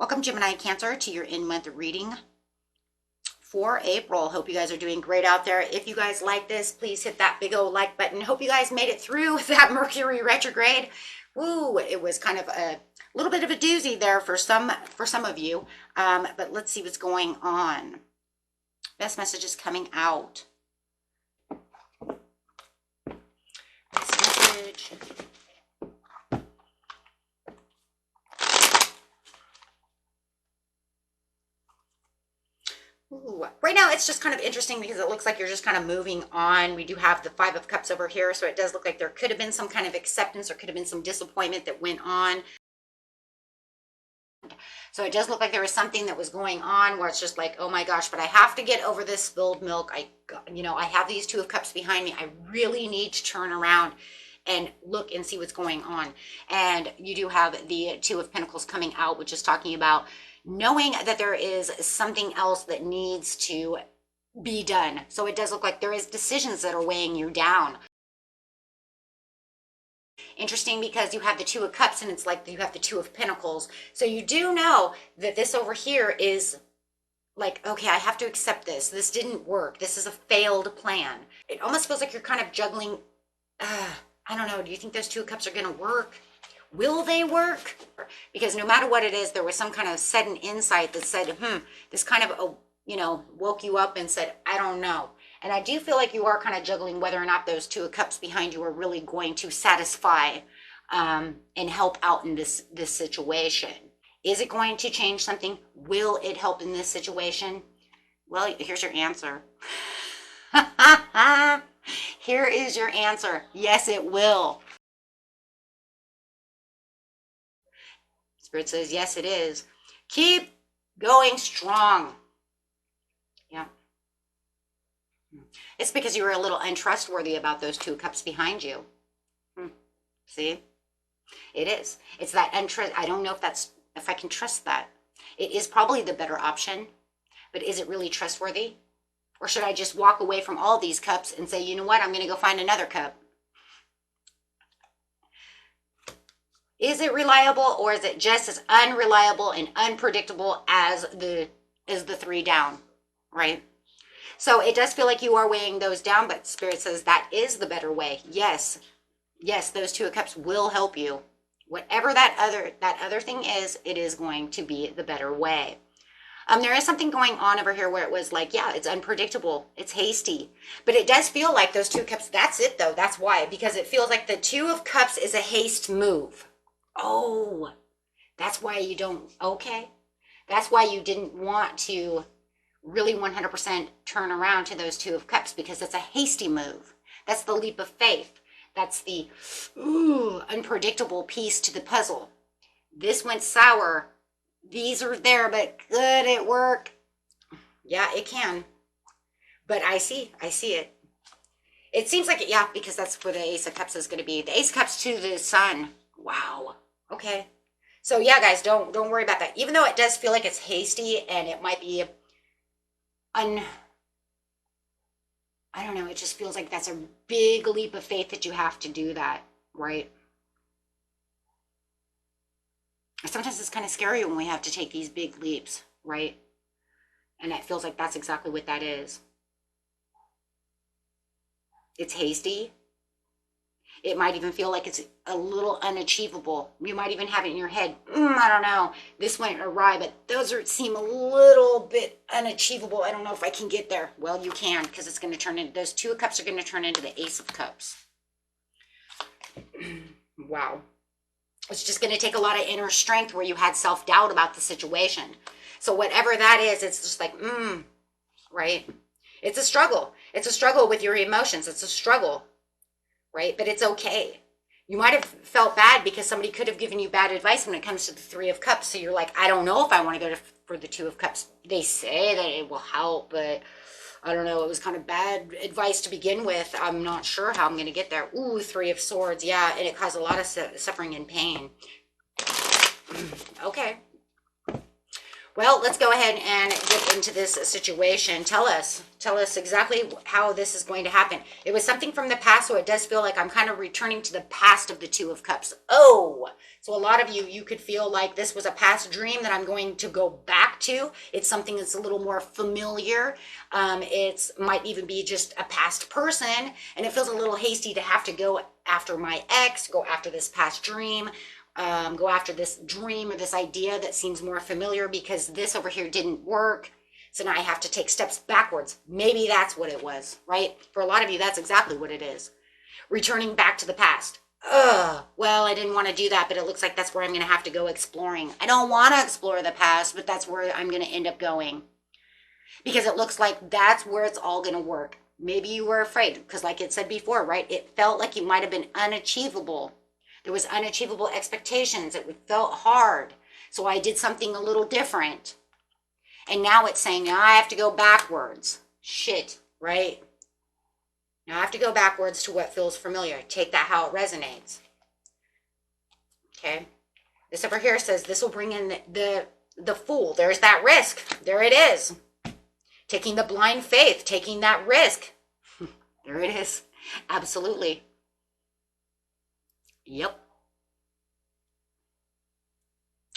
Welcome, Gemini Cancer, to your in-month reading for April. Hope you guys are doing great out there. If you guys like this, please hit that big old like button. Hope you guys made it through that Mercury retrograde. Woo, it was kind of a little bit of a doozy there for some of you. But let's see what's going on. Best messages coming out. Best message. Ooh, right now it's just kind of interesting because it looks like you're just kind of moving on. We do have the Five of Cups over here, so it does look like there could have been some kind of acceptance or could have been some disappointment that went on. So it does look like there was something that was going on where it's just like, oh my gosh, but I have to get over this spilled milk. I have these Two of Cups behind me. I really need to turn around and look and see what's going on. And you do have the Two of Pentacles coming out, which is talking about knowing that there is something else that needs to be done. So it does look like there is decisions that are weighing you down. Interesting because you have the Two of Cups and it's like you have the Two of Pentacles. So you do know that this over here is like, okay, I have to accept this. This didn't work. This is a failed plan. It almost feels like you're kind of juggling. I don't know. Do you think those Two of Cups are going to work? Will they work? Because no matter what it is, there was some kind of sudden insight that said, this kind of, woke you up and said, I don't know. And I do feel like you are kind of juggling whether or not those Two of Cups behind you are really going to satisfy and help out in this situation. Is it going to change something? Will it help in this situation? Well, here's your answer. Here is your answer. Yes, it will. Spirit says, yes, it is. Keep going strong. Yeah. It's because you were a little untrustworthy about those Two Cups behind you. See? It is. It's that untrust. I don't know if I can trust that. It is probably the better option, but is it really trustworthy? Or should I just walk away from all these cups and say, you know what, I'm going to go find another cup? Is it reliable, or is it just as unreliable and unpredictable as the Three down, right? So it does feel like you are weighing those down, but Spirit says that is the better way. Yes, those Two of Cups will help you. Whatever that other thing is, it is going to be the better way. There is something going on over here where it was like, yeah, it's unpredictable. It's hasty. But it does feel like those Two of Cups, that's it though. That's why, because it feels like the Two of Cups is a haste move. Oh, that's why you don't, okay. That's why you didn't want to really 100% turn around to those Two of Cups, because it's a hasty move. That's the leap of faith. That's the unpredictable piece to the puzzle. This went sour. These are there, but could it work? Yeah, it can. But I see it. It seems like it, yeah, because that's where the Ace of Cups is going to be. The Ace of Cups to the Sun. Wow. Okay. So yeah, guys, don't worry about that. Even though it does feel like it's hasty and it might be I don't know, it just feels like that's a big leap of faith that you have to do that, right? Sometimes it's kind of scary when we have to take these big leaps, right? And it feels like that's exactly what that is. It's hasty. It might even feel like it's a little unachievable. You might even have it in your head, I don't know, this went awry, but those seem a little bit unachievable. I don't know if I can get there. Well, you can, because it's going to turn into, those Two of Cups are going to turn into the Ace of Cups. Wow. It's just going to take a lot of inner strength where you had self-doubt about the situation. So whatever that is, it's just like, right? It's a struggle. It's a struggle with your emotions. It's a struggle. Right? But it's okay. You might have felt bad because somebody could have given you bad advice when it comes to the Three of Cups. So you're like, I don't know if I want to go for the Two of Cups. They say that it will help, but I don't know. It was kind of bad advice to begin with. I'm not sure how I'm going to get there. Ooh, Three of Swords. Yeah, and it caused a lot of suffering and pain. Okay. Well, let's go ahead and get into this situation. Tell us exactly how this is going to happen. It was something from the past, so it does feel like I'm kind of returning to the past of the Two of Cups. Oh, so a lot of you could feel like this was a past dream that I'm going to go back to. It's something that's a little more familiar. It might even be just a past person, and it feels a little hasty to have to go after my ex, go after this past dream. Go after this dream or this idea that seems more familiar because this over here didn't work. So now I have to take steps backwards. Maybe that's what it was, right? For a lot of you, that's exactly what it is. Returning back to the past. Well, I didn't want to do that, but it looks like that's where I'm going to have to go exploring. I don't want to explore the past, but that's where I'm going to end up going. Because it looks like that's where it's all going to work. Maybe you were afraid, because like it said before, right? It felt like it might have been unachievable. There was unachievable expectations. It felt hard. So I did something a little different. And now it's saying, now I have to go backwards. Shit, right? Now I have to go backwards to what feels familiar. Take that how it resonates. Okay. This over here says this will bring in the fool. There's that risk. There it is. Taking the blind faith. Taking that risk. There it is. Absolutely. Yep.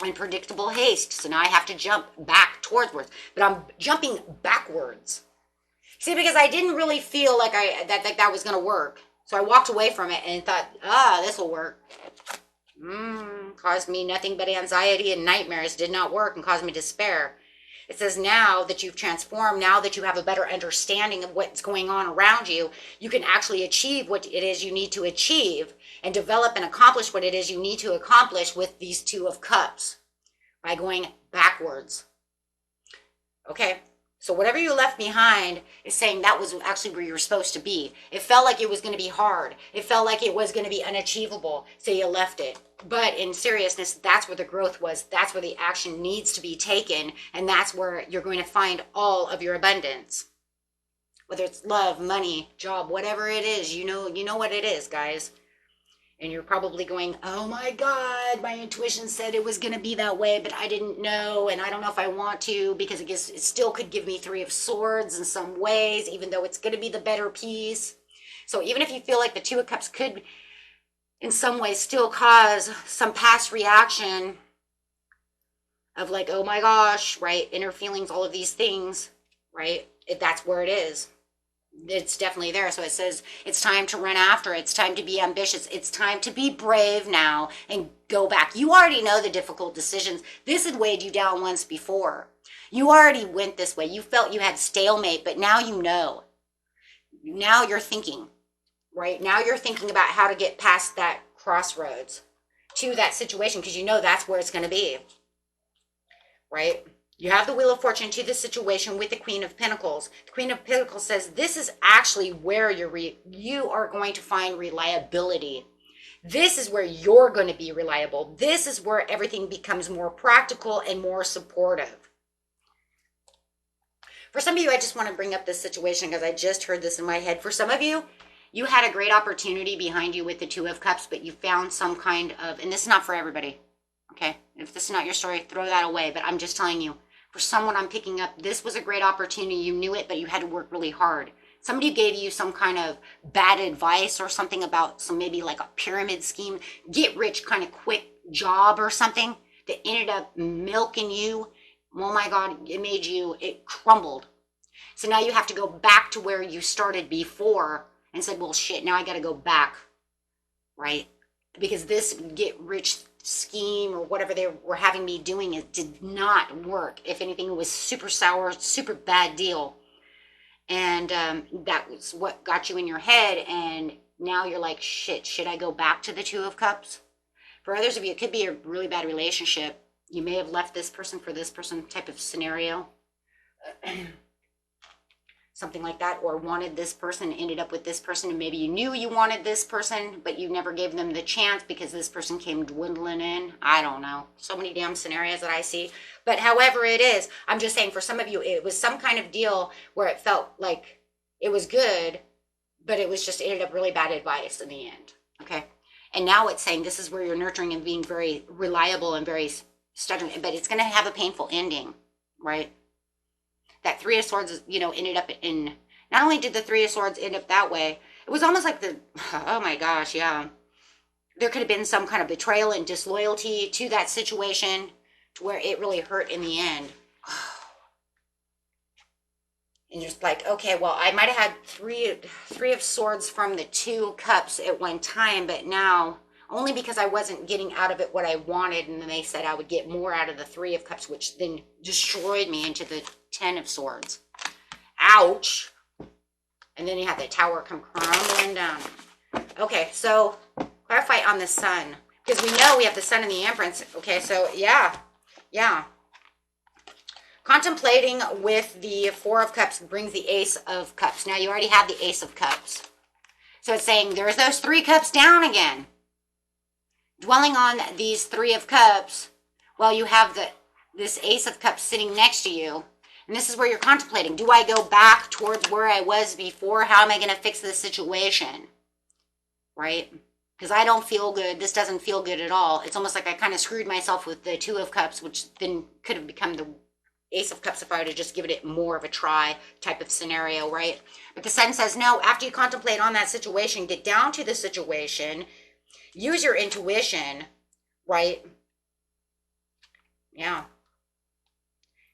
Unpredictable haste. So now I have to jump back towards, but I'm jumping backwards. See, because I didn't really feel like that was going to work. So I walked away from it and thought, this will work. Caused me nothing but anxiety and nightmares. Did not work and caused me despair. It says now that you've transformed, now that you have a better understanding of what's going on around you, you can actually achieve what it is you need to achieve and develop and accomplish what it is you need to accomplish with these Two of Cups by going backwards. Okay, so whatever you left behind is saying that was actually where you were supposed to be. It felt like it was going to be hard. It felt like it was going to be unachievable, so you left it. But in seriousness, that's where the growth was. That's where the action needs to be taken, and that's where you're going to find all of your abundance. Whether it's love, money, job, whatever it is, you know what it is, guys. And you're probably going, oh my God, my intuition said it was going to be that way, but I didn't know, and I don't know if I want to, because it still could give me Three of Swords in some ways, even though it's going to be the better piece. So even if you feel like the Two of Cups could, in some ways, still cause some past reaction of like, oh my gosh, right, inner feelings, all of these things, right, that's where it is. It's definitely there. So it says it's time to run after. It's time to be ambitious. It's time to be brave now and go back. You already know the difficult decisions. This had weighed you down once before. You already went this way. You felt you had stalemate, but now you know. Now you're thinking, right? Now you're thinking about how to get past that crossroads to that situation because you know that's where it's going to be, right? You have the Wheel of Fortune to the situation with the Queen of Pentacles. The Queen of Pentacles says this is actually where you are going to find reliability. This is where you're going to be reliable. This is where everything becomes more practical and more supportive. For some of you, I just want to bring up this situation because I just heard this in my head. For some of you, you had a great opportunity behind you with the Two of Cups, but you found some kind of, and this is not for everybody, okay? If this is not your story, throw that away, but I'm just telling you, for someone I'm picking up, this was a great opportunity. You knew it, but you had to work really hard. Somebody gave you some kind of bad advice or something about some maybe like a pyramid scheme, get rich kind of quick job or something that ended up milking you. Oh my God, it crumbled. So now you have to go back to where you started before and said, well, shit, now I got to go back, right? Because this get rich scheme or whatever they were having me doing, it did not work. If anything, it was super sour, super bad deal. And that was what got you in your head. And now you're like, shit, should I go back to the Two of Cups? For others of you, it could be a really bad relationship. You may have left this person for this person type of scenario. Something like that, or wanted this person, ended up with this person, and maybe you knew you wanted this person, but you never gave them the chance because this person came dwindling in. I don't know. So many damn scenarios that I see. But however it is, I'm just saying for some of you, it was some kind of deal where it felt like it was good, but it was just ended up really bad advice in the end. Okay. And now it's saying this is where you're nurturing and being very reliable and very stuttering, but it's going to have a painful ending, right? That Three of Swords, you know, ended up in, not only did the Three of Swords end up that way, it was almost like the, oh my gosh, yeah. There could have been some kind of betrayal and disloyalty to that situation to where it really hurt in the end. And just like, okay, well, I might have had three of Swords from the Two of Cups at one time, but now, only because I wasn't getting out of it what I wanted, and then they said I would get more out of the Three of Cups, which then destroyed me into the Ten of Swords. Ouch. And then you have the Tower come crumbling down. Okay, so clarify on the Sun, because we know we have the Sun and the Empress. Okay, so yeah. Contemplating with the Four of Cups brings the Ace of Cups. Now, you already have the Ace of Cups. So it's saying there's those 3 cups down again. Dwelling on these 3 of Cups while you have this Ace of Cups sitting next to you. And this is where you're contemplating. Do I go back towards where I was before? How am I going to fix this situation? Right? Because I don't feel good. This doesn't feel good at all. It's almost like I kind of screwed myself with the Two of Cups, which then could have become the Ace of Cups if I would have just given it more of a try type of scenario, right? But the Sun says, no, after you contemplate on that situation, get down to the situation, use your intuition, right? Yeah.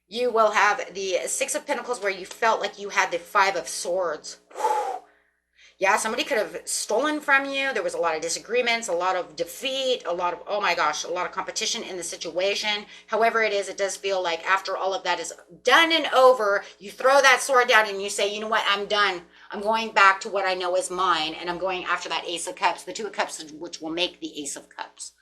You will have the Six of Pentacles where you felt like you had the Five of Swords. Yeah, somebody could have stolen from you. There was a lot of disagreements, a lot of defeat, a lot of, oh my gosh, a lot of competition in the situation. However it is, it does feel like after all of that is done and over, you throw that sword down and you say, you know what, I'm done. I'm going back to what I know is mine, and I'm going after that Ace of Cups, the Two of Cups, which will make the Ace of Cups.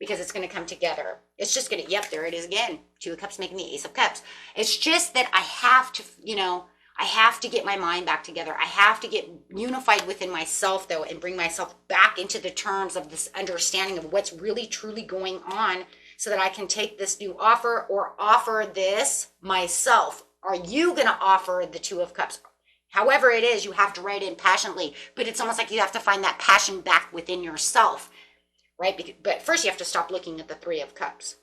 Because it's going to come together. It's just going to, yep, there it is again. Two of Cups making the Ace of Cups. It's just that I have to, you know, I have to get my mind back together. I have to get unified within myself, though, and bring myself back into the terms of this understanding of what's really, truly going on so that I can take this new offer or offer this myself. Are you going to offer the Two of Cups? However it is, you have to write in passionately, but it's almost like you have to find that passion back within yourself, right? But first you have to stop looking at the Three of Cups,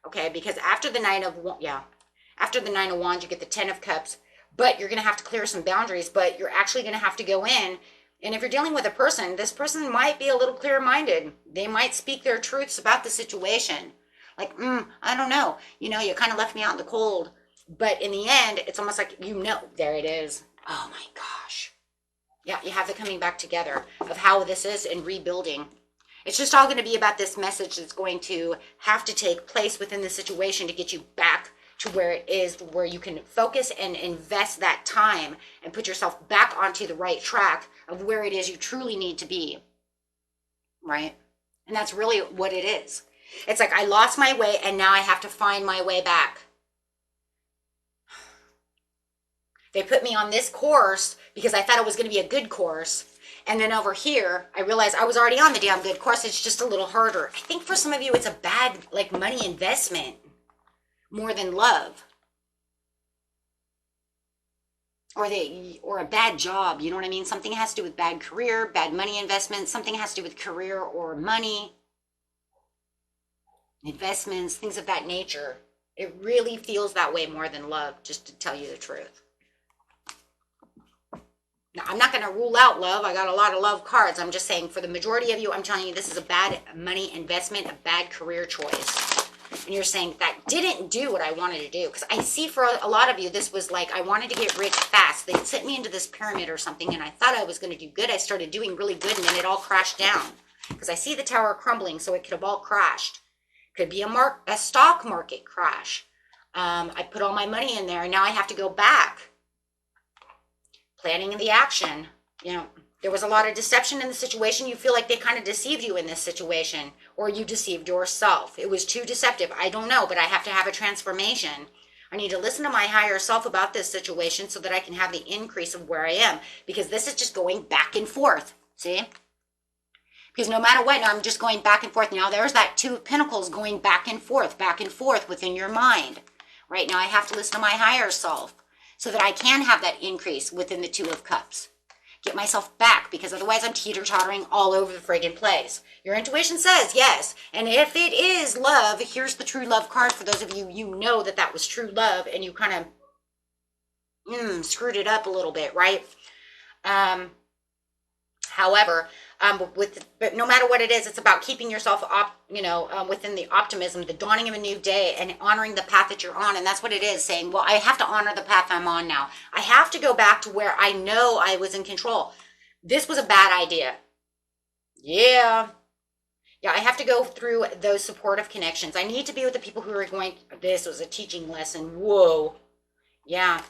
okay? Because after the Nine of Wands, you get the Ten of Cups. But you're going to have to clear some boundaries, but you're actually going to have to go in. And if you're dealing with a person, this person might be a little clear-minded. They might speak their truths about the situation. Like, I don't know. You know, you kind of left me out in the cold. But in the end, it's almost like, you know, there it is. Oh my gosh. Yeah, you have the coming back together of how this is and rebuilding. It's just all going to be about this message that's going to have to take place within the situation to get you back to where it is, where you can focus and invest that time and put yourself back onto the right track of where it is you truly need to be, right? And that's really what it is. It's like I lost my way and now I have to find my way back. They put me on this course because I thought it was going to be a good course. And then over here, I realized I was already on the damn good course. It's just a little harder. I think for some of you, it's a bad, like, money investment more than love. Or a bad job, you know what I mean? Something has to do with bad career, bad money investment. Something has to do with career or money, investments, things of that nature. It really feels that way more than love, just to tell you the truth. Now, I'm not going to rule out love. I got a lot of love cards. I'm just saying for the majority of you, I'm telling you this is a bad money investment, a bad career choice. And you're saying that didn't do what I wanted to do. Because I see for a lot of you, this was like, I wanted to get rich fast. They sent me into this pyramid or something, and I thought I was going to do good. I started doing really good, and then it all crashed down. Because I see the tower crumbling, so it could have all crashed. Could be a stock market crash. I put all my money in there, and now I have to go back. Planning the action. You know, there was a lot of deception in the situation. You feel like they kind of deceived you in this situation, or you deceived yourself. It was too deceptive. I don't know, but I have to have a transformation. I need to listen to my higher self about this situation so that I can have the increase of where I am, because this is just going back and forth. See? Because no matter what, I'm just going back and forth. Now there's that Two of Pentacles going back and forth within your mind. Right now I have to listen to my higher self so that I can have that increase within the Two of Cups. get myself back, because otherwise I'm teeter-tottering all over the friggin' place. Your intuition says yes. And if it is love, here's the true love card for those of you, you know that that was true love and you kind of screwed it up a little bit, right? However, but no matter what it is, it's about keeping yourself within the optimism, the dawning of a new day, and honoring the path that you're on. And that's what it is, saying, well, I have to honor the path I'm on now. I have to go back to where I know I was in control. This was a bad idea. Yeah, I have to go through those supportive connections. I need to be with the people who are going, this was a teaching lesson. Whoa. Yeah.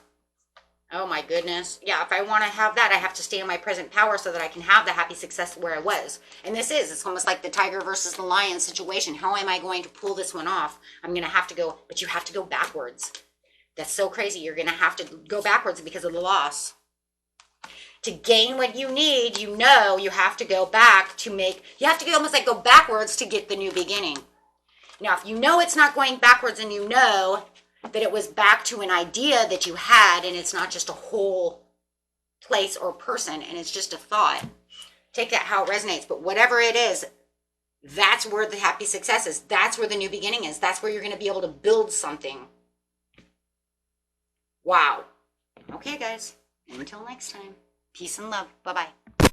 Oh my goodness. Yeah, if I want to have that, I have to stay in my present power so that I can have the happy success where I was. And it's almost like the tiger versus the lion situation. How am I going to pull this one off? I'm going to have to go, but you have to go backwards. That's so crazy. You're going to have to go backwards because of the loss. To gain what you need, you have to go back you have to go almost like go backwards to get the new beginning. Now, if you know it's not going backwards and you know that it was back to an idea that you had, and it's not just a whole place or person, and it's just a thought, take that how it resonates. But whatever it is, that's where the happy success is. That's where the new beginning is. That's where you're going to be able to build something. Wow. Okay, guys. Until next time, peace and love. Bye-bye.